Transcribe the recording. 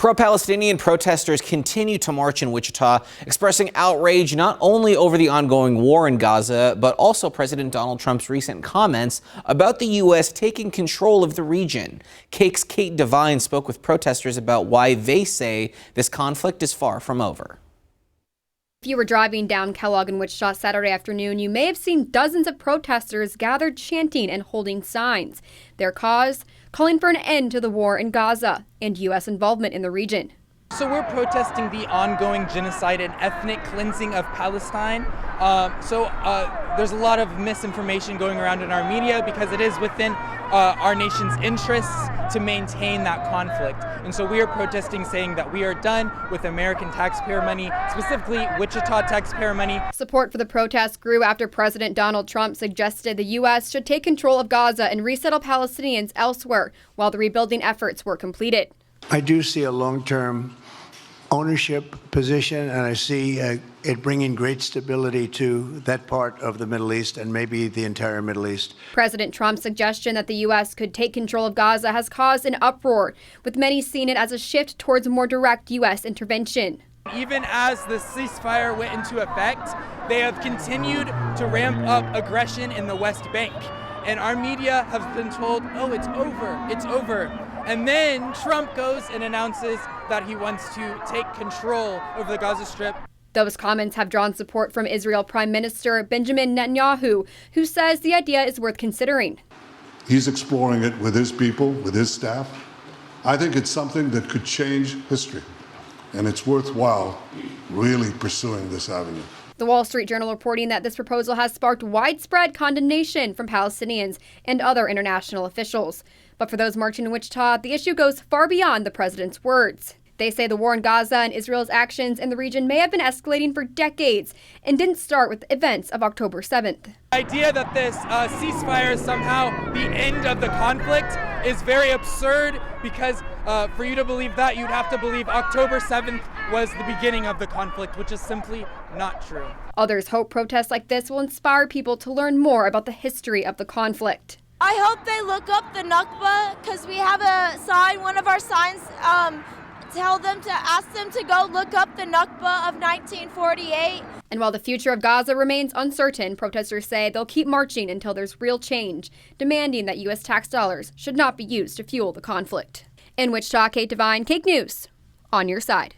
Pro-Palestinian protesters continue to march in Wichita, expressing outrage not only over the ongoing war in Gaza, but also President Donald Trump's recent comments about the U.S. taking control of the region. Cake's Kate Devine spoke with protesters about why they say this conflict is far from over. If you were driving down Kellogg in Wichita Saturday afternoon, you may have seen dozens of protesters gathered chanting and holding signs. Their cause? Calling for an end to the war in Gaza and U.S. involvement in the region. So we're protesting the ongoing genocide and ethnic cleansing of Palestine. There's a lot of misinformation going around in our media because it is within our nation's interests to maintain that conflict. And so we are protesting, saying that we are done with American taxpayer money, specifically Wichita taxpayer money. Support for the protest grew after President Donald Trump suggested the U.S. should take control of Gaza and resettle Palestinians elsewhere while the rebuilding efforts were completed. I do see a long-term ownership position, and I see it bringing great stability to that part of the Middle East and maybe the entire Middle East. President Trump's suggestion that the U.S. could take control of Gaza has caused an uproar, with many seeing it as a shift towards more direct U.S. intervention. Even as the ceasefire went into effect, they have continued to ramp up aggression in the West Bank. And our media have been told, oh, it's over, it's over. And then Trump goes and announces that he wants to take control over the Gaza Strip. Those comments have drawn support from Israel Prime Minister Benjamin Netanyahu, who says the idea is worth considering. He's exploring it with his people, with his staff. I think it's something that could change history, and it's worthwhile really pursuing this avenue. The Wall Street Journal reporting that this proposal has sparked widespread condemnation from Palestinians and other international officials. But for those marching in Wichita, the issue goes far beyond the president's words. They say the war in Gaza and Israel's actions in the region may have been escalating for decades and didn't start with the events of October 7th. The idea that this ceasefire is somehow the end of the conflict is very absurd because for you to believe that, you'd have to believe October 7th was the beginning of the conflict, which is simply not true. Others hope protests like this will inspire people to learn more about the history of the conflict. I hope they look up the Nakba, because we have a sign, one of our signs, ask them to go look up the Nakba of 1948. And while the future of Gaza remains uncertain, protesters say they'll keep marching until there's real change, demanding that U.S. tax dollars should not be used to fuel the conflict. In Wichita, Kate Devine, Cake News, on your side.